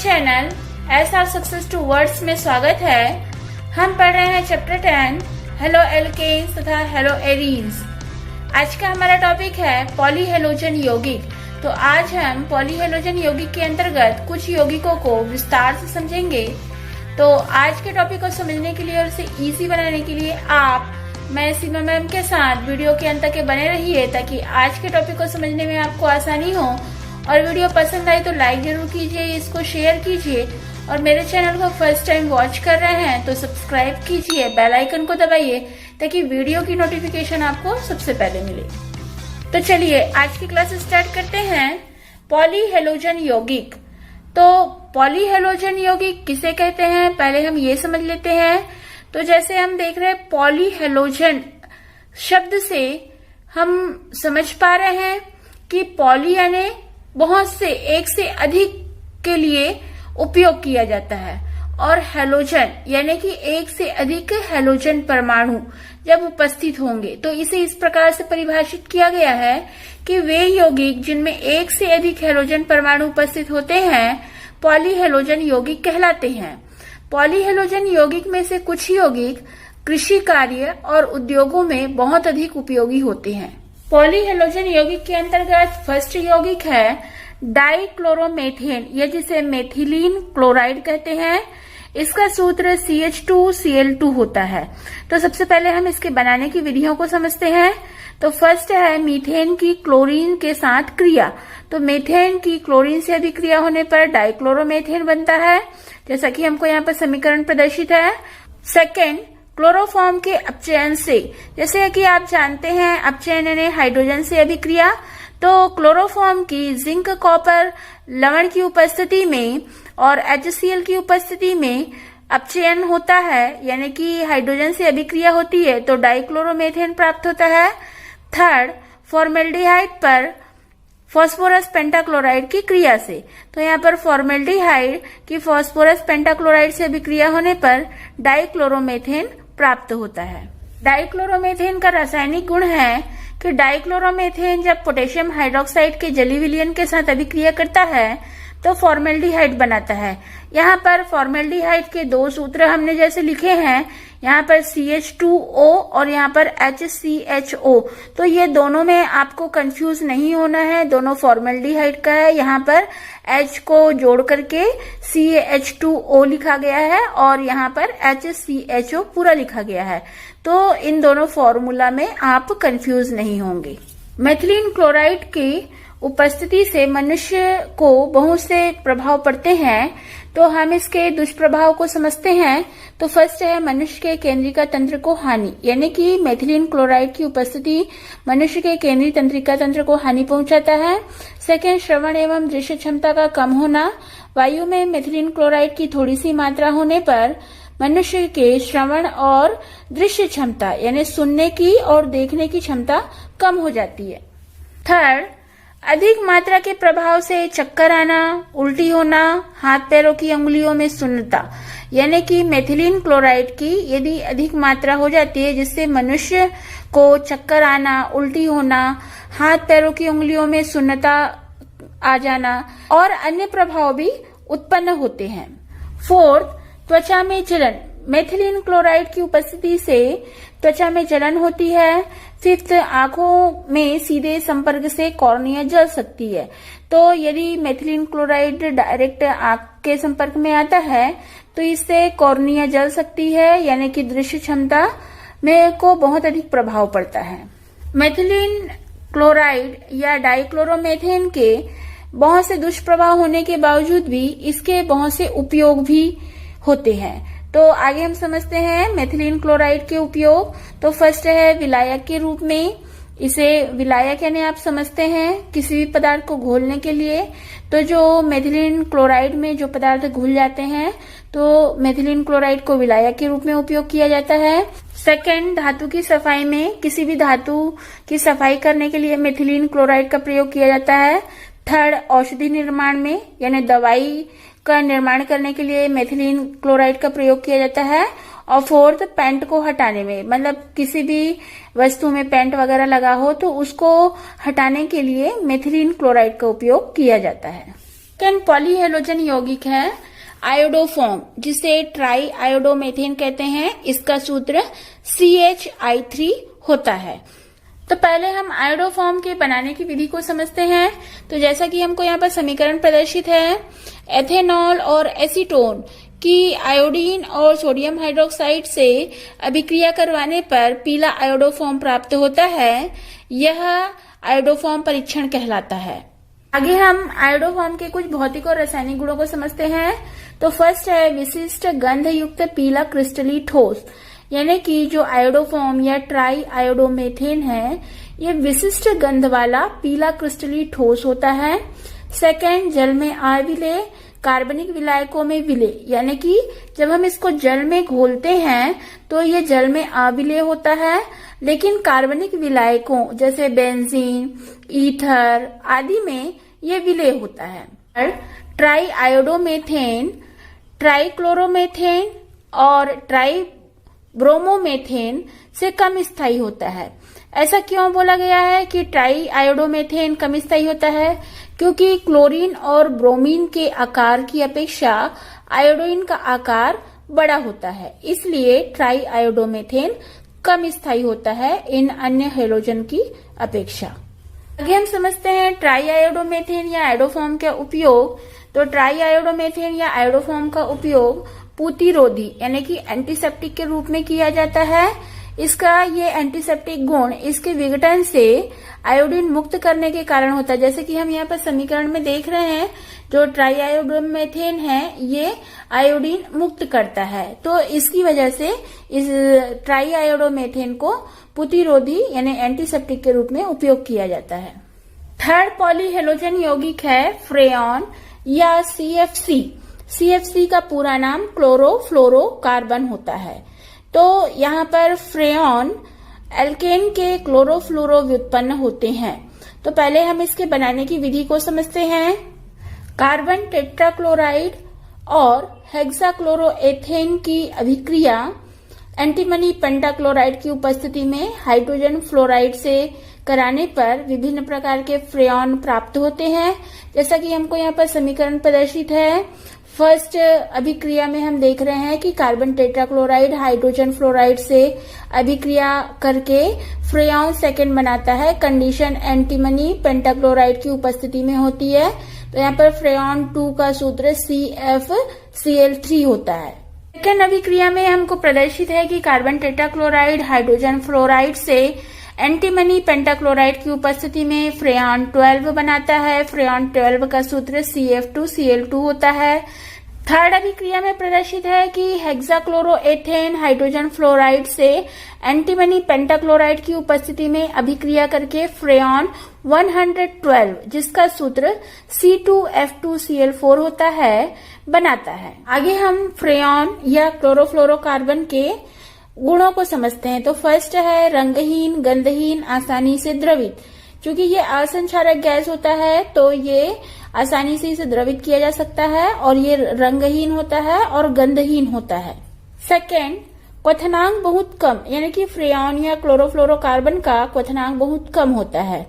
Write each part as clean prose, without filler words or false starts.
Channel S R success towards में स्वागत है। हम पढ़ रहे हैं चैप्टर 10 हेलो एल्केन्स तथा हेलो एरीन्स। आज का हमारा टॉपिक है पॉलीहेलोजन यौगिक। तो आज हम पॉलीहेलोजन यौगिक के अंतर्गत कुछ यौगिकों को विस्तार से समझेंगे। तो आज के टॉपिक को समझने के लिए और इसे इजी बनाने के लिए मैं सीमा मैम के साथ वीडियो के अंत तक बने रहिए, ताकि आज के टॉपिक को समझने में आपको आसानी हो। और वीडियो पसंद आए तो लाइक जरूर कीजिए, इसको शेयर कीजिए और मेरे चैनल को फर्स्ट टाइम वॉच कर रहे हैं तो सब्सक्राइब कीजिए, बेल आइकन को दबाइए ताकि वीडियो की नोटिफिकेशन आपको सबसे पहले मिले। तो चलिए आज की क्लास स्टार्ट करते हैं। पॉलीहेलोजन यौगिक। तो पॉलीहेलोजन यौगिक किसे कहते हैं पहले हम ये समझ लेते हैं। तो जैसे हम देख रहे हैं पॉलीहेलोजन शब्द से हम समझ पा रहे हैं कि पॉली यानी बहुत से, एक से अधिक के लिए उपयोग किया जाता है, और हेलोजन यानी कि एक से अधिक हेलोजन परमाणु जब उपस्थित होंगे तो इसे इस प्रकार से परिभाषित किया गया है कि वे यौगिक जिनमें एक से अधिक हेलोजन परमाणु उपस्थित होते हैं पॉलीहेलोजन यौगिक कहलाते हैं। पॉलीहेलोजन यौगिक में से कुछ यौगिक कृषि कार्य और उद्योगों में बहुत अधिक उपयोगी होते हैं। पॉलीहेलोजन यौगिक के अंतर्गत फर्स्ट यौगिक है डाइक्लोरोमेथेन, या जिसे मेथिलीन क्लोराइड कहते हैं। इसका सूत्र CH2Cl2 होता है। तो सबसे पहले हम इसके बनाने की विधियों को समझते हैं। तो फर्स्ट है मीथेन की क्लोरीन के साथ क्रिया। तो मीथेन की क्लोरीन से अभिक्रिया होने पर डाइक्लोरोमेथेन बनता है, जैसा कि हमको यहाँ पर समीकरण प्रदर्शित है। सेकेंड, क्लोरोफॉर्म के अपचयन से, जैसे कि आप जानते हैं अपचयन यानी हाइड्रोजन से अभिक्रिया। तो क्लोरोफॉर्म की जिंक कॉपर लवण की उपस्थिति में और HCl की उपस्थिति में अपचयन होता है, यानी कि हाइड्रोजन से अभिक्रिया होती है तो डाइक्लोरोमेथेन प्राप्त होता है। थर्ड, फॉर्मेल्डिहाइड पर फास्फोरस पेंटाक्लोराइड की क्रिया से। तो यहाँ पर फॉर्मेल्डिहाइड की फास्फोरस पेंटाक्लोराइड से अभिक्रिया होने पर डाइक्लोरोमेथेन प्राप्त होता है। डाइक्लोरोमेथेन का रासायनिक गुण है कि डाइक्लोरोमेथेन जब पोटेशियम हाइड्रोक्साइड के जलीय विलयन के साथ अभिक्रिया करता है तो फॉर्मेल्डिहाइड बनाता है। यहाँ पर फॉर्मेल्डिहाइड के दो सूत्र हमने जैसे लिखे हैं, यहाँ पर CH2O और यहाँ पर HCHO। तो ये दोनों में आपको कंफ्यूज नहीं होना है, दोनों फॉर्मेल्डिहाइड का है। यहाँ पर H को जोड़ करके CH2O लिखा गया है और यहाँ पर HCHO पूरा लिखा गया है। तो इन दोनों फॉर्मूला में आप कंफ्यूज नहीं होंगे। मेथिलीन क्लोराइड की उपस्थिति से मनुष्य को बहुत से प्रभाव पड़ते हैं। तो हम इसके दुष्प्रभाव को समझते हैं। तो फर्स्ट है मनुष्य के केंद्रिका तंत्र को हानि, यानी कि मेथिलीन क्लोराइड की उपस्थिति मनुष्य के केंद्रीय तंत्रिका तंत्र को हानि पहुंचाता है। सेकेंड, श्रवण एवं दृश्य क्षमता का कम होना। वायु में मेथिलीन क्लोराइड की थोड़ी सी मात्रा होने पर मनुष्य के श्रवण और दृश्य क्षमता यानी सुनने की और देखने की क्षमता कम हो जाती है। थर्ड, अधिक मात्रा के प्रभाव से चक्कर आना, उल्टी होना, हाथ पैरों की अंगुलियों में सुन्नता, यानी कि मेथिलीन क्लोराइड की यदि अधिक मात्रा हो जाती है जिससे मनुष्य को चक्कर आना, उल्टी होना, हाथ पैरों की अंगुलियों में सुन्नता आ जाना और अन्य प्रभाव भी उत्पन्न होते हैं। फोर्थ, त्वचा में जलन। मेथिलीन क्लोराइड की उपस्थिति से त्वचा में जलन होती है। फिफ्थ, आंखों में सीधे संपर्क से कॉर्निया जल सकती है। तो यदि मेथिलीन क्लोराइड डायरेक्ट आंख के संपर्क में आता है तो इससे कॉर्निया जल सकती है, यानी कि दृश्य क्षमता में को बहुत अधिक प्रभाव पड़ता है। मेथिलीन क्लोराइड या डाइक्लोरोमेथेन के बहुत से दुष्प्रभाव होने के बावजूद भी इसके बहुत से उपयोग भी होते हैं। तो आगे हम समझते हैं मेथिलीन क्लोराइड के उपयोग। तो फर्स्ट है विलायक के रूप में। इसे विलायक यानी आप समझते हैं किसी भी पदार्थ को घोलने के लिए। तो जो मेथिलीन क्लोराइड में जो पदार्थ घुल जाते हैं तो मेथिलीन क्लोराइड को विलायक के रूप में उपयोग किया जाता है। सेकेंड, धातु की सफाई में, किसी भी धातु की सफाई करने के लिए मेथिलीन क्लोराइड का प्रयोग किया जाता है। थर्ड, औषधि निर्माण में, यानी दवाई का निर्माण करने के लिए मेथिलीन क्लोराइड का प्रयोग किया जाता है। और फोर्थ, पेंट को हटाने में, मतलब किसी भी वस्तु में पेंट वगैरह लगा हो तो उसको हटाने के लिए मेथिलीन क्लोराइड का उपयोग किया जाता है। सेकेंड पॉलीहेलोजन यौगिक है आयोडोफॉर्म, जिसे ट्राई आयोडोमेथेन कहते हैं। इसका सूत्र CHI3 होता है। तो पहले हम आयोडोफॉर्म के बनाने की विधि को समझते हैं। तो जैसा कि हमको यहाँ पर समीकरण प्रदर्शित है, एथेनॉल और एसीटोन की आयोडीन और सोडियम हाइड्रोक्साइड से अभिक्रिया करवाने पर पीला आयोडोफॉर्म प्राप्त होता है। यह आयोडोफॉर्म परीक्षण कहलाता है। आगे हम आयोडोफॉर्म के कुछ भौतिक और रासायनिक गुणों को समझते हैं। तो फर्स्ट है विशिष्ट गंध युक्त पीला क्रिस्टली ठोस, यानी कि जो आयोडोफॉर्म या ट्राई आयोडोमेथेन है, ये विशिष्ट गंध वाला पीला क्रिस्टली ठोस होता है। सेकेंड, जल में अविलेय कार्बनिक विलायकों में विलेय, यानी कि जब हम इसको जल में घोलते हैं तो ये जल में अविलेय होता है, लेकिन कार्बनिक विलायकों जैसे बेंजीन, ईथर आदि में ये विलेय होता है। ट्राई आयोडोमेथेन ट्राइक्लोरोमेथेन और ट्राई ब्रोमोमेथेन से कम स्थायी होता है। ऐसा क्यों बोला गया है कि ट्राई आयोडोमेथेन कम स्थायी होता है? क्योंकि क्लोरीन और ब्रोमीन के आकार की अपेक्षा आयोडीन का आकार बड़ा होता है, इसलिए ट्राई आयोडोमेथेन कम स्थायी होता है इन अन्य हेलोजन की अपेक्षा। आगे हम समझते हैं ट्राई आयोडोमेथेन या आयोडोफॉर्म का उपयोग। तो ट्राई आयोडोमेथेन या आयोडोफॉर्म का उपयोग पूतिरोधी यानी कि एंटीसेप्टिक के रूप में किया जाता है। इसका ये एंटीसेप्टिक गुण इसके विघटन से आयोडीन मुक्त करने के कारण होता है। जैसे कि हम यहाँ पर समीकरण में देख रहे हैं, जो ट्राई आयोडोमेथेन है ये आयोडीन मुक्त करता है, तो इसकी वजह से इस ट्राई आयोडोमेथेन को पूतिरोधी यानी एंटीसेप्टिक के रूप में उपयोग किया जाता है। थर्ड पॉलीहेलोजन यौगिक है फ्रेऑन या CFC। CFC का पूरा नाम क्लोरोफ्लोरोकार्बन होता है। तो यहाँ पर फ्रेऑन एल्केन के क्लोरोफ्लोरो व्युत्पन्न होते हैं। तो पहले हम इसके बनाने की विधि को समझते हैं। कार्बन टेट्राक्लोराइड और हेक्साक्लोरोएथेन की अभिक्रिया एंटीमनी पेंटाक्लोराइड की उपस्थिति में हाइड्रोजन फ्लोराइड से कराने पर विभिन्न प्रकार के फ्रेऑन प्राप्त होते हैं। जैसा कि हमको यहाँ पर समीकरण प्रदर्शित है। फर्स्ट अभिक्रिया में हम देख रहे हैं कि कार्बन टेट्राक्लोराइड हाइड्रोजन फ्लोराइड से अभिक्रिया करके फ्रेऑन सेकेंड बनाता है। कंडीशन एंटीमनी पेंटाक्लोराइड की उपस्थिति में होती है। तो यहाँ पर फ्रेऑन 2 का सूत्र CFCl3 होता है। सेकेंड अभिक्रिया में हमको प्रदर्शित है कि कार्बन टेट्राक्लोराइड हाइड्रोजन फ्लोराइड से एंटीमनी पेंटाक्लोराइड की उपस्थिति में फ्रेऑन 12 बनाता है। फ्रेऑन 12 का सूत्र CF2Cl2 होता है। थर्ड अभिक्रिया में प्रदर्शित है कि हेक्साक्लोरोएथेन हाइड्रोजन फ्लोराइड से एंटीमनी पेंटाक्लोराइड की उपस्थिति में अभिक्रिया करके फ्रेऑन 112 जिसका सूत्र C2F2Cl4 होता है बनाता है। आगे हम फ्रेऑन या क्लोरोफ्लोरोकार्बन के गुणों को समझते हैं। तो फर्स्ट है रंगहीन, गंधहीन, आसानी से द्रवित। क्योंकि ये असंक्षारक गैस होता है तो ये आसानी से इसे द्रवित किया जा सकता है, और ये रंगहीन होता है और गंधहीन होता है। सेकेंड, क्वथनांक बहुत कम, यानी कि फ्रेऑन या क्लोरोफ्लोरोकार्बन का क्वथनांक बहुत कम होता है।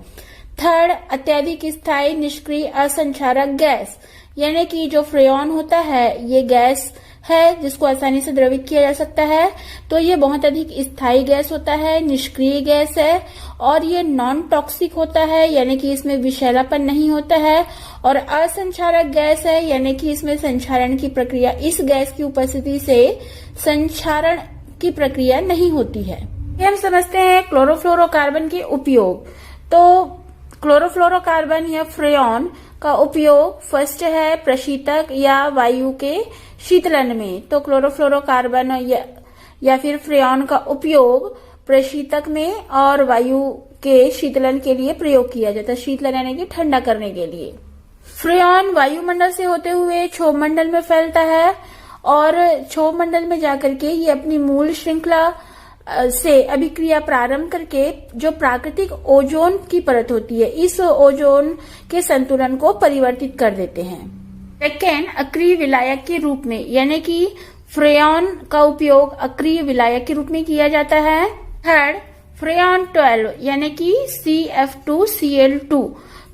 थर्ड, अत्यधिक स्थायी निष्क्रिय असंक्षारक गैस, यानी कि जो फ्रेऑन होता है ये गैस है जिसको आसानी से द्रवित किया जा सकता है, तो ये बहुत अधिक स्थायी गैस होता है, निष्क्रिय गैस है, और ये नॉन टॉक्सिक होता है, यानी कि इसमें विषैलापन नहीं होता है, और असंक्षारक गैस है, यानी कि इसमें संक्षारण की प्रक्रिया, इस गैस की उपस्थिति से संक्षारण की प्रक्रिया नहीं होती है। हम समझते हैं क्लोरोफ्लोरोकार्बन के उपयोग। तो क्लोरोफ्लोरोकार्बन या फ्रेऑन का उपयोग फर्स्ट है प्रशीतक या वायु के शीतलन में। तो क्लोरोफ्लोरोकार्बन या फिर फ्रेऑन का उपयोग प्रशीतक में और वायु के शीतलन के लिए प्रयोग किया जाता है, शीतलन यानी कि ठंडा करने के लिए। फ्रेऑन वायुमंडल से होते हुए क्षोभ मंडल में फैलता है, और क्षोभ मंडल में जाकर के ये अपनी मूल श्रृंखला से अभिक्रिया प्रारंभ करके जो प्राकृतिक ओजोन की परत होती है, इस ओजोन के संतुलन को परिवर्तित कर देते हैं। सेकेंड, अक्रिय विलायक के रूप में, यानी कि फ्रेऑन का उपयोग अक्रिय विलायक के रूप में किया जाता है। थर्ड, फ्रेऑन 12 यानी कि CF2Cl2,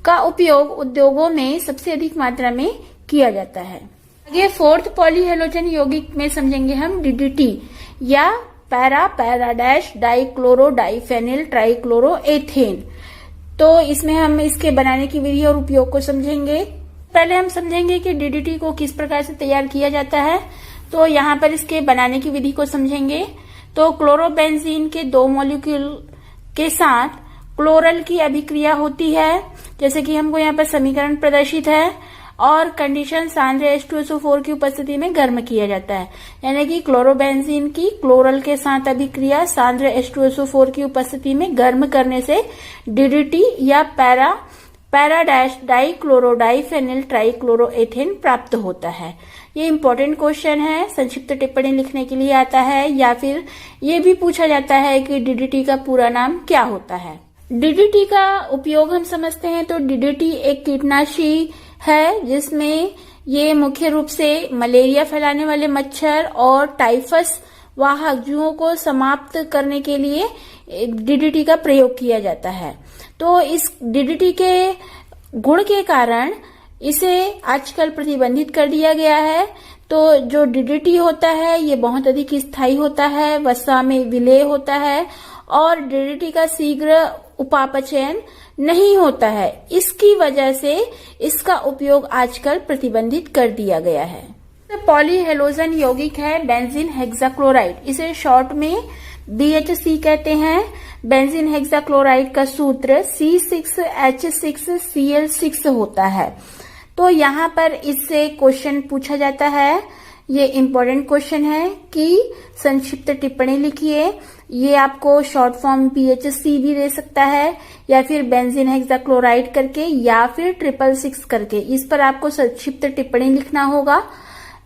का उपयोग उद्योगों में सबसे अधिक मात्रा में किया जाता है। आगे फोर्थ पॉलीहेलोजन यौगिक में समझेंगे हम डीडीटी या para dash dichloro diphenyl trichloro ethane. तो इसमें हम इसके बनाने की विधि और उपयोग को समझेंगे। पहले हम समझेंगे कि डीडीटी को किस प्रकार से तैयार किया जाता है। तो यहाँ पर इसके बनाने की विधि को समझेंगे। तो क्लोरोबेंजीन के 2 मॉलिक्यूल के साथ क्लोरल की अभिक्रिया होती है, जैसे कि हमको यहाँ पर समीकरण प्रदर्शित है, और कंडीशन सांद्र H2SO4 की उपस्थिति में गर्म किया जाता है। यानी कि क्लोरोबेंजीन की क्लोरल के साथ अभिक्रिया सांद्र H2SO4 की उपस्थिति में गर्म करने से डीडीटी या para dash dichloro diphenyl trichloro ethane प्राप्त होता है। ये इंपॉर्टेंट क्वेश्चन है, संक्षिप्त टिप्पणी लिखने के लिए आता है, या फिर ये भी पूछा जाता है कि डीडीटी का पूरा नाम क्या होता है। डीडीटी का उपयोग हम समझते हैं तो डीडीटी एक कीटनाशी है जिसमें ये मुख्य रूप से मलेरिया फैलाने वाले मच्छर और टाइफस वाहक जीवों को समाप्त करने के लिए डीडीटी का प्रयोग किया जाता है। तो इस डीडीटी के गुण के कारण इसे आजकल प्रतिबंधित कर दिया गया है। तो जो डीडीटी होता है ये बहुत अधिक स्थायी होता है, वसा में विलय होता है और डीडीटी का शीघ्र उपापचयन नहीं होता है। इसकी वजह से इसका उपयोग आजकल प्रतिबंधित कर दिया गया है। तो पॉलीहेलोजन यौगिक है बेंजीन हेक्साक्लोराइड, इसे शॉर्ट में BHC कहते हैं। बेंजीन हेक्साक्लोराइड का सूत्र C6H6Cl6 होता है। तो यहाँ पर इससे क्वेश्चन पूछा जाता है, ये इम्पोर्टेंट क्वेश्चन है कि संक्षिप्त टिप्पणी लिखिए। ये आपको शॉर्ट फॉर्म BHC भी दे सकता है, या फिर बेंजीन हेक्साक्लोराइड करके, या फिर 666 करके। इस पर आपको संक्षिप्त टिप्पणी लिखना होगा।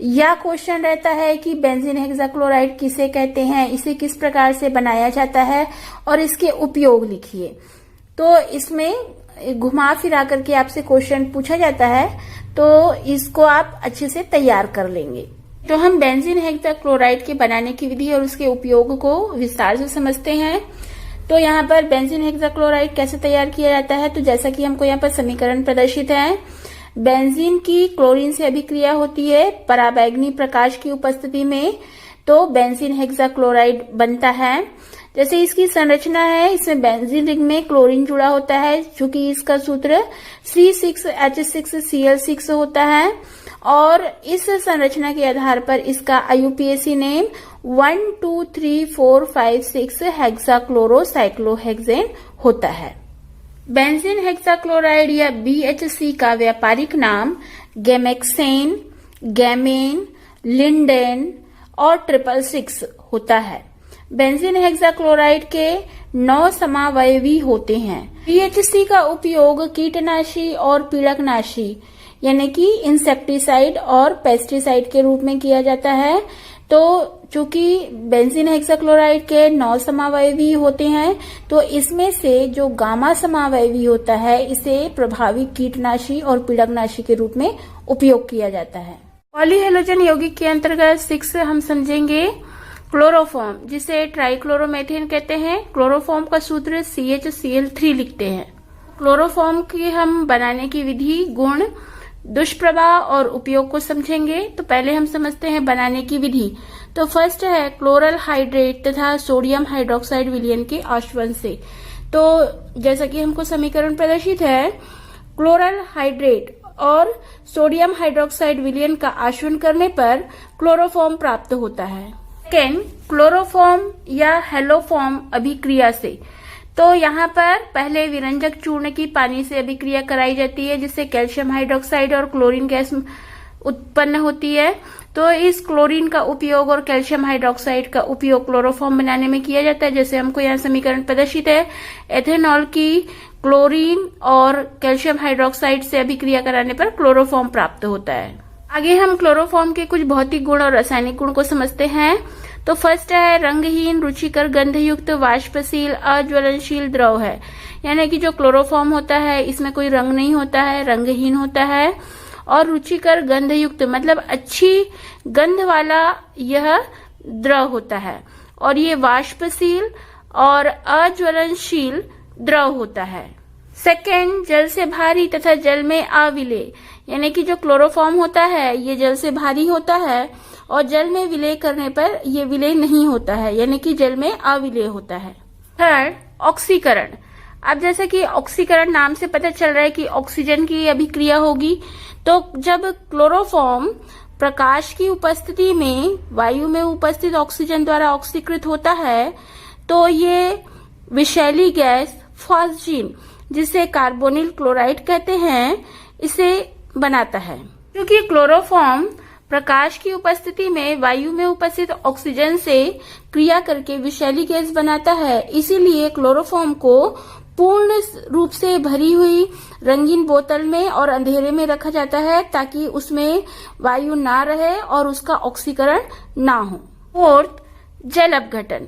या क्वेश्चन रहता है कि बेंजीन हेक्साक्लोराइड किसे कहते हैं, इसे किस प्रकार से बनाया जाता है, और इसके उपयोग लिखिए। तो इसमें घुमा फिरा करके आपसे क्वेश्चन पूछा जाता है, तो इसको आप अच्छे से तैयार कर लेंगे। तो हम बेंजीन हेक्साक्लोराइड के बनाने की विधि और उसके उपयोग को विस्तार से समझते हैं। तो यहाँ पर बेंजीन हेक्साक्लोराइड कैसे तैयार किया जाता है, तो जैसा कि हमको यहाँ पर समीकरण प्रदर्शित है, बेंजीन की क्लोरीन से अभिक्रिया होती है पराबैंगनी प्रकाश की उपस्थिति में, तो बेंजीन हेक्साक्लोराइड बनता है। जैसे इसकी संरचना है, इसमें बेंजीन रिंग में क्लोरीन जुड़ा होता है, चूंकि इसका सूत्र C6H6Cl6 होता है, और इस संरचना के आधार पर इसका IUPAC नेम 1 2 3 4 5 6 हेक्साक्लोरोसाइक्लोहेक्सेन होता है। बेंजीन हेक्साक्लोराइड या BHC का व्यापारिक नाम गेमेक्सेन, गैमेन, लिंडेन और 666 होता है। बेंजीन हेक्साक्लोराइड के 9 समावयवी होते हैं। BHC का उपयोग कीटनाशी और पीड़कनाशी यानी कि इंसेक्टिसाइड और पेस्टिसाइड के रूप में किया जाता है। तो चूंकि बेंजीन हेक्साक्लोराइड के 9 समावयवी होते हैं, तो इसमें से जो गामा समावयवी होता है इसे प्रभावी कीटनाशी और पीड़कनाशी के रूप में उपयोग किया जाता है। पॉलीहेलोजन यौगिक के अंतर्गत 6 हम समझेंगे क्लोरोफॉर्म, जिसे ट्राइक्लोरोमेथेन कहते हैं। क्लोरोफॉर्म का सूत्र CHCl3 लिखते हैं। क्लोरोफॉर्म की हम बनाने की विधि, गुण, दुष्प्रभाव और उपयोग को समझेंगे। तो पहले हम समझते हैं बनाने की विधि। तो फर्स्ट है क्लोरल हाइड्रेट तथा सोडियम हाइड्रोक्साइड विलयन के आश्वन से। तो जैसा कि हमको समीकरण प्रदर्शित है, क्लोरल हाइड्रेट और सोडियम हाइड्रोक्साइड विलयन का आश्वन करने पर क्लोरोफॉर्म प्राप्त होता है। सेकेंड, क्लोरोफॉर्म या हेलोफॉर्म अभिक्रिया से। तो यहाँ पर पहले विरंजक चूर्ण की पानी से अभिक्रिया कराई जाती है, जिससे कैल्शियम हाइड्रोक्साइड और क्लोरीन गैस उत्पन्न होती है। तो इस क्लोरीन का उपयोग और कैल्शियम हाइड्रोक्साइड का उपयोग क्लोरोफॉर्म बनाने में किया जाता है। जैसे हमको यहाँ समीकरण प्रदर्शित है, एथेनॉल की क्लोरीन और कैल्शियम हाइड्रोक्साइड से अभिक्रिया कराने पर क्लोरोफॉर्म प्राप्त होता है। आगे हम क्लोरोफॉर्म के कुछ भौतिक गुण और रासायनिक गुण को समझते हैं। तो फर्स्ट है रंगहीन, रुचिकर, गंधयुक्त, वाष्पशील, अज्वलनशील द्रव है। यानी कि जो क्लोरोफॉर्म होता है इसमें कोई रंग नहीं होता है, रंगहीन होता है। और रुचिकर, गंधयुक्त मतलब अच्छी गंध वाला यह द्रव होता है। और ये वाष्पशील और अज्वलनशील द्रव होता है। सेकेंड, जल से भारी तथा जल में अविलेय, यानी कि जो क्लोरोफॉर्म होता है ये जल से भारी होता है और जल में विलय करने पर ये विलय नहीं होता है, यानी कि जल में अविलेय होता है। थर्ड, ऑक्सीकरण। अब जैसे कि ऑक्सीकरण नाम से पता चल रहा है कि ऑक्सीजन की अभिक्रिया होगी, तो जब क्लोरोफॉर्म प्रकाश की उपस्थिति में वायु में उपस्थित ऑक्सीजन द्वारा ऑक्सीकृत होता है तो ये विषैली गैस फॉस्जीन, जिसे कार्बोनिल क्लोराइड कहते हैं, इसे बनाता है। क्योंकि क्लोरोफॉर्म प्रकाश की उपस्थिति में वायु में उपस्थित ऑक्सीजन से क्रिया करके विषैली गैस बनाता है, इसीलिए क्लोरोफॉर्म को पूर्ण रूप से भरी हुई रंगीन बोतल में और अंधेरे में रखा जाता है ताकि उसमें वायु ना रहे और उसका ऑक्सीकरण ना हो। फोर्थ, जल अपघटन।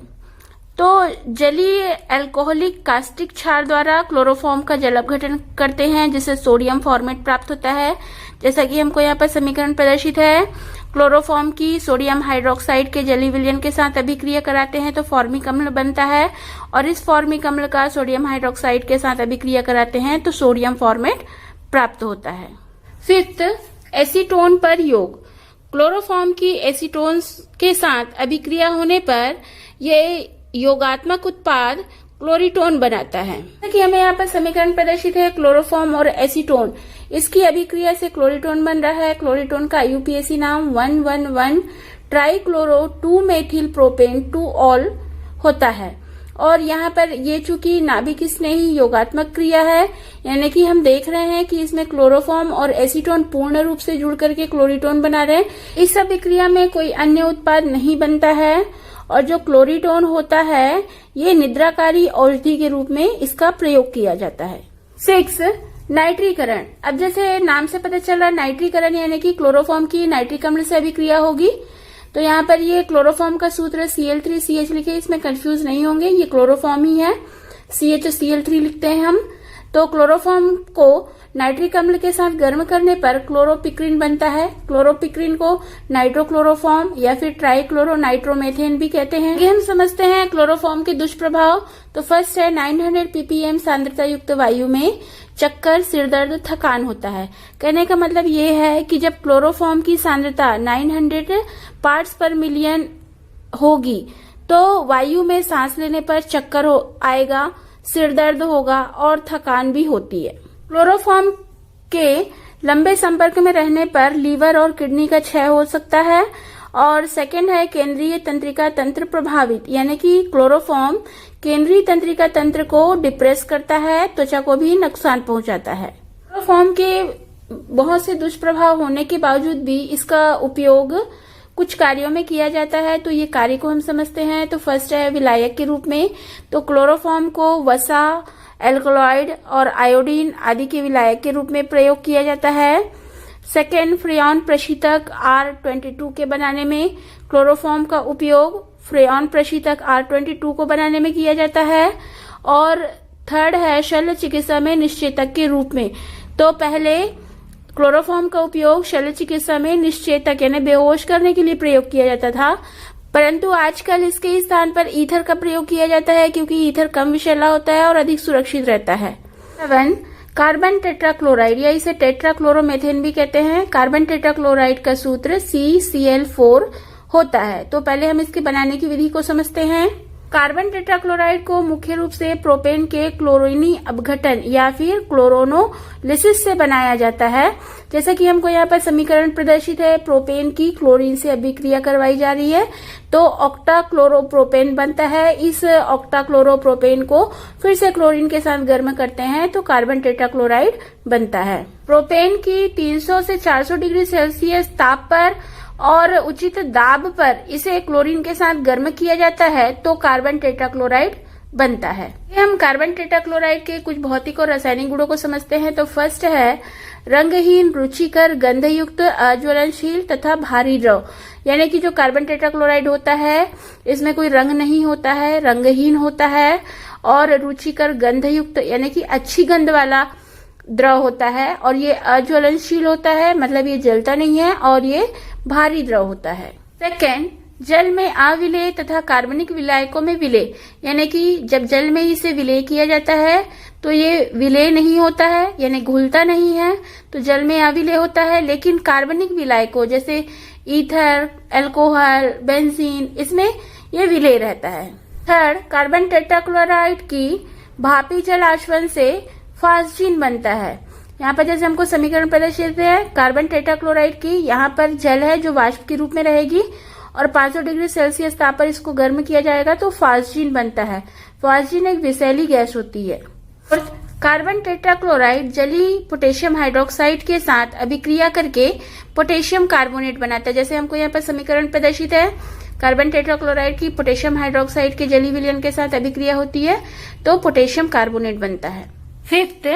तो जलीय अल्कोहलिक कास्टिक क्षार द्वारा क्लोरोफॉर्म का जल अपघटन करते हैं, जिससे सोडियम फॉर्मेट प्राप्त होता है। जैसा कि हमको यहाँ पर समीकरण प्रदर्शित है, क्लोरोफॉर्म की सोडियम हाइड्रोक्साइड के जलीय विलयन के साथ अभिक्रिया कराते हैं तो फॉर्मिक अम्ल बनता है, और इस फॉर्मिक अम्ल का सोडियम हाइड्रोक्साइड के साथ अभिक्रिया कराते हैं तो सोडियम फॉर्मेट प्राप्त होता है। फिफ्थ, एसीटोन पर योग। क्लोरोफॉर्म की एसीटोन के साथ अभिक्रिया होने पर ये योगात्मक उत्पाद क्लोरीटोन बनाता है। कि हमें यहाँ पर समीकरण प्रदर्शित है, क्लोरोफॉर्म और एसीटोन, इसकी अभिक्रिया से क्लोरीटोन बन रहा है। क्लोरीटोन का यूपीएसी नाम 1,1,1 ट्राइक्लोरो 2 मेथिल प्रोपेन 2 ऑल होता है। और यहाँ पर ये चूंकि नाभिक स्नेही योगात्मक क्रिया है, यानी कि हम देख रहे हैं कि इसमें क्लोरोफॉर्म और एसीटोन पूर्ण रूप से जुड़ करके क्लोरीटोन बना रहे हैं। इस अभिक्रिया में कोई अन्य उत्पाद नहीं बनता है और जो क्लोरीटोन होता है ये निद्राकारी औषधि के रूप में इसका प्रयोग किया जाता है। 6, नाइट्रीकरण। अब जैसे नाम से पता चल रहा है नाइट्रीकरण यानी कि क्लोरोफॉर्म की नाइट्रिक अम्ल से अभिक्रिया होगी। तो यहाँ पर ये क्लोरोफॉर्म का सूत्र Cl3CH लिखे, इसमें कंफ्यूज नहीं होंगे, ये क्लोरोफॉर्म ही है, CH Cl3 लिखते हैं हम। तो क्लोरोफॉर्म को नाइट्रिक अम्ल के साथ गर्म करने पर क्लोरोपिक्रिन बनता है। क्लोरोपिक्रिन को नाइट्रोक्लोरोफॉर्म या फिर ट्राइक्लोरो नाइट्रोमेथेन भी कहते हैं। ये हम समझते हैं क्लोरोफॉर्म के दुष्प्रभाव। तो फर्स्ट है 900 ppm सांद्रता युक्त वायु में चक्कर, सिरदर्द, थकान होता है। कहने का मतलब ये है कि जब क्लोरोफॉर्म की सांद्रता 900 पार्ट्स पर मिलियन होगी तो वायु में सांस लेने पर चक्कर आएगा, सिरदर्द होगा और थकान भी होती है। क्लोरोफॉर्म के लंबे संपर्क में रहने पर लीवर और किडनी का क्षय हो सकता है। और सेकंड है केंद्रीय तंत्रिका तंत्र प्रभावित, यानी कि क्लोरोफॉर्म केंद्रीय तंत्रिका तंत्र को डिप्रेस करता है, त्वचा को भी नुकसान पहुंचाता है। क्लोरोफॉर्म के बहुत से दुष्प्रभाव होने के बावजूद भी इसका उपयोग कुछ कार्यों में किया जाता है। तो ये कार्य को हम समझते हैं। तो फर्स्ट है विलायक के रूप में। तो क्लोरोफॉर्म को वसा, एल्कलॉइड और आयोडीन आदि के विलायक के रूप में प्रयोग किया जाता है। सेकेंड, फ्रेयॉन प्रशीतक R22 के बनाने में क्लोरोफॉर्म का उपयोग फ्रेयॉन प्रशीतक R22 को बनाने में किया जाता है। और थर्ड है शल्य चिकित्सा में निश्चेतक के रूप में। तो पहले क्लोरोफॉर्म का उपयोग शल्य चिकित्सा में निश्चेतक यानी बेहोश करने के लिए प्रयोग किया जाता था, परंतु आजकल इसके स्थान पर ईथर का प्रयोग किया जाता है क्योंकि ईथर कम विषैला होता है और अधिक सुरक्षित रहता है। 7, कार्बन टेट्राक्लोराइड या इसे टेट्राक्लोरोमेथेन भी कहते हैं। कार्बन टेट्राक्लोराइड का सूत्र CCl4 होता है। तो पहले हम इसके बनाने की विधि को समझते हैं। कार्बन टेट्राक्लोराइड को मुख्य रूप से प्रोपेन के क्लोरीनी अपघटन या फिर क्लोरोनोलिसिस से बनाया जाता है। जैसा कि हमको यहाँ पर समीकरण प्रदर्शित है, प्रोपेन की क्लोरीन से अभिक्रिया करवाई जा रही है तो ऑक्टाक्लोरोप्रोपेन बनता है। इस ऑक्टाक्लोरोप्रोपेन को फिर से क्लोरीन के साथ गर्म करते हैं तो कार्बन टेट्राक्लोराइड बनता है। प्रोपेन की 300 से 400 डिग्री सेल्सियस ताप पर और उचित दाब पर इसे क्लोरीन के साथ गर्म किया जाता है तो कार्बन टेट्राक्लोराइड बनता है। हम कार्बन टेट्राक्लोराइड के कुछ भौतिक और रासायनिक गुणों को समझते हैं। तो फर्स्ट है रंगहीन, रुचिकर, गंधयुक्त, अज्वलनशील तथा भारी द्रव। यानी कि जो कार्बन टेट्राक्लोराइड होता है इसमें कोई रंग नहीं होता है, रंगहीन होता है और रुचिकर, गंधयुक्त यानी कि अच्छी गंध वाला द्रव होता है और ये अज्वलनशील होता है, मतलब ये जलता नहीं है और ये भारी द्रव होता है। सेकेंड, जल में अविलेय तथा कार्बनिक विलायकों में विलेय, यानी कि जब जल में इसे विलेय किया जाता है तो ये विलेय नहीं होता है, यानी घुलता नहीं है, तो जल में अविलेय होता है। लेकिन कार्बनिक विलायकों जैसे ईथर, अल्कोहल, बेंजीन, इसमें ये विलेय रहता है। थर्ड, कार्बन टेट्राक्लोराइड की भापी जल आचरण से फास्जीन बनता है। यहाँ पर जैसे हमको समीकरण प्रदर्शित है कार्बन टेट्राक्लोराइड की, यहाँ पर जल है जो वाष्प के रूप में रहेगी और 500 डिग्री सेल्सियस ताप पर इसको गर्म किया जाएगा तो फास्जीन बनता है। फास्जीन एक विषैली गैस होती है। और कार्बन टेट्राक्लोराइड जलीय पोटेशियम हाइड्रोक्साइड के साथ अभिक्रिया करके पोटेशियम कार्बोनेट बनाता है। जैसे हमको यहाँ पर समीकरण प्रदर्शित है, कार्बन टेट्राक्लोराइड की पोटेशियम हाइड्रोक्साइड के जलीय विलयन के साथ अभिक्रिया होती है तो पोटेशियम कार्बोनेट बनता है। फिफ्थ,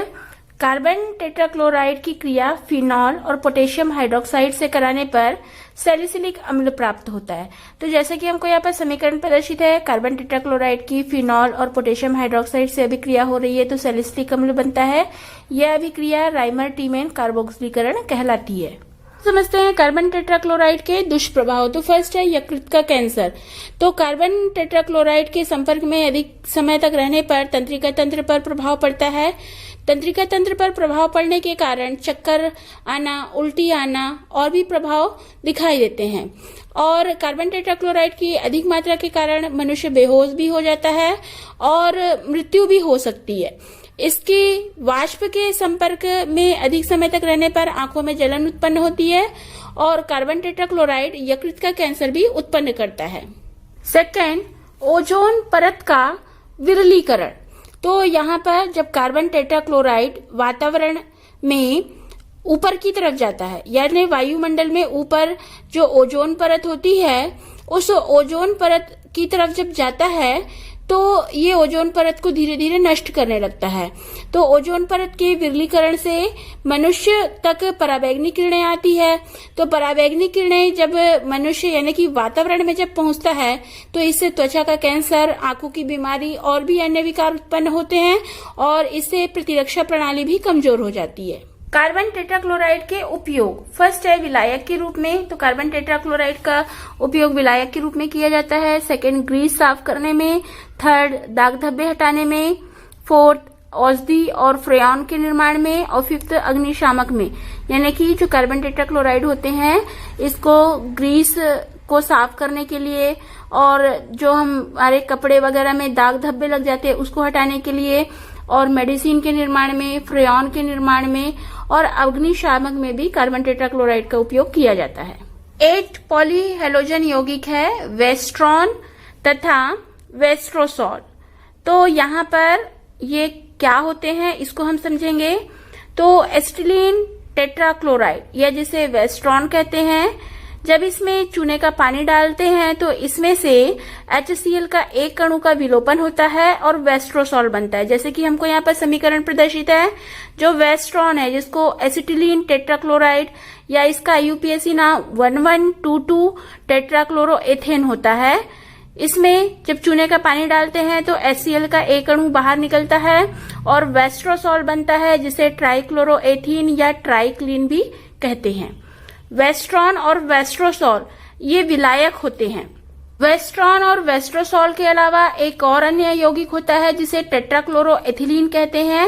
कार्बन टेट्राक्लोराइड की क्रिया फिनॉल और पोटेशियम हाइड्रोक्साइड से कराने पर सैलिसिलिक अम्ल प्राप्त होता है। तो जैसे कि हमको यहाँ पर समीकरण प्रदर्शित है, कार्बन टेट्राक्लोराइड की फिनॉल और पोटेशियम हाइड्रोक्साइड से अभिक्रिया हो रही है तो सैलिसिलिक अम्ल बनता है। यह अभिक्रिया राइमर-टीमेन कार्बोक्सिलीकरण कहलाती है। समझते हैं कार्बन टेट्राक्लोराइड के दुष्प्रभाव। तो फर्स्ट है यकृत का कैंसर। तो कार्बन टेट्राक्लोराइड के संपर्क में अधिक समय तक रहने पर तंत्रिका तंत्र पर प्रभाव पड़ता है। तंत्रिका तंत्र पर प्रभाव पड़ने के कारण चक्कर आना, उल्टी आना और भी प्रभाव दिखाई देते हैं। और कार्बन टेट्राक्लोराइड की अधिक मात्रा के कारण मनुष्य बेहोश भी हो जाता है और मृत्यु भी हो सकती है। इसकी वाष्प के संपर्क में अधिक समय तक रहने पर आंखों में जलन उत्पन्न होती है और कार्बन टेट्राक्लोराइड यकृत का कैंसर भी उत्पन्न करता है। सेकंड, ओजोन परत का विरलीकरण। तो यहाँ पर जब कार्बन टेट्राक्लोराइड वातावरण में ऊपर की तरफ जाता है, यानी वायुमंडल में ऊपर जो ओजोन परत होती है उस ओजोन परत की तरफ जब जाता है तो ये ओजोन परत को धीरे धीरे नष्ट करने लगता है। तो ओजोन परत के विरलीकरण से मनुष्य तक पराबैंगनी किरणें आती है। तो पराबैंगनी किरणें जब मनुष्य यानी कि वातावरण में जब पहुंचता है तो इससे त्वचा का कैंसर, आंखों की बीमारी और भी अन्य विकार उत्पन्न होते हैं और इससे प्रतिरक्षा प्रणाली भी कमजोर हो जाती है। कार्बन टेट्राक्लोराइड के उपयोग। फर्स्ट है विलायक के रूप में। तो कार्बन टेट्राक्लोराइड का उपयोग विलायक के रूप में किया जाता है। सेकंड, ग्रीस साफ करने में। थर्ड, दाग धब्बे हटाने में। फोर्थ, औषधि और फ्रेयॉन के निर्माण में। और फिफ्थ, अग्निशामक में। यानी कि जो कार्बन टेट्राक्लोराइड होते हैं इसको ग्रीस को साफ करने के लिए और जो हमारे कपड़े वगैरह में दाग धब्बे लग जाते हैं उसको हटाने के लिए और मेडिसिन के निर्माण में, फ्रेयॉन के निर्माण में और अग्निशामक में भी कार्बन टेट्राक्लोराइड का उपयोग किया जाता है। 8 पॉलीहेलोजन यौगिक है वेस्ट्रॉन तथा वेस्ट्रोसॉल। तो यहाँ पर ये क्या होते हैं इसको हम समझेंगे। तो एसिटिलीन टेट्राक्लोराइड या जिसे वेस्ट्रॉन कहते हैं, जब इसमें चूने का पानी डालते हैं तो इसमें से HCl का एक अणु का विलोपन होता है और वेस्ट्रोसॉल बनता है। जैसे कि हमको यहाँ पर समीकरण प्रदर्शित है, जो वेस्ट्रॉन है जिसको एसिटिलीन टेट्राक्लोराइड या इसका IUPAC नाम 1122 टेट्राक्लोरोएथेन होता है। इसमें जब चूने का पानी डालते हैं तो HCl का एक अणु बाहर निकलता है और वेस्ट्रोसॉल बनता है जिसे ट्राइक्लोरोएथीन या ट्राइक्लीन भी कहते हैं। वेस्ट्रॉन और वेस्ट्रोसॉल ये विलायक होते हैं। वेस्ट्रॉन और वेस्ट्रोसॉल के अलावा एक और अन्य यौगिक होता है जिसे टेट्राक्लोरोएथिलीन कहते हैं,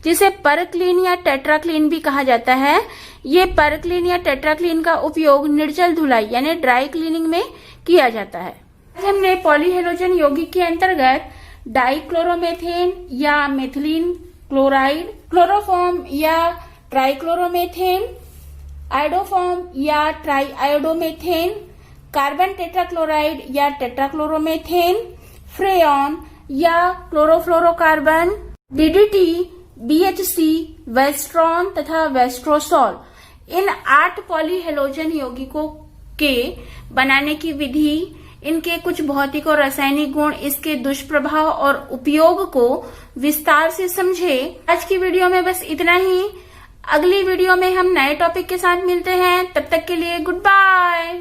जिसे परक्लीन या टेट्राक्लीन भी कहा जाता है। ये परक्लीन या टेट्राक्लीन का उपयोग निर्जल धुलाई यानी ड्राई क्लीनिंग में किया जाता है। आज हमने पॉलीहेलोजन यौगिक के अंतर्गत डाइक्लोरोमेथेन या मेथिलीन क्लोराइड, क्लोरोफॉर्म या ट्राइक्लोरोमेथेन, आयोडोफॉर्म या ट्राईआयोडोमेथेन, कार्बन टेट्राक्लोराइड या टेट्राक्लोरोमेथेन, फ्रेयॉन या क्लोरोफ्लोरोकार्बन, DDT, BHC, वेस्ट्रॉन तथा वेस्ट्रोसॉल, इन 8 पॉलीहेलोजन यौगिकों के बनाने की विधि, इनके कुछ भौतिक और रासायनिक गुण, इसके दुष्प्रभाव और उपयोग को विस्तार से समझे। आज की वीडियो में बस इतना ही। अगली वीडियो में हम नए टॉपिक के साथ मिलते हैं। तब तक के लिए गुड बाय।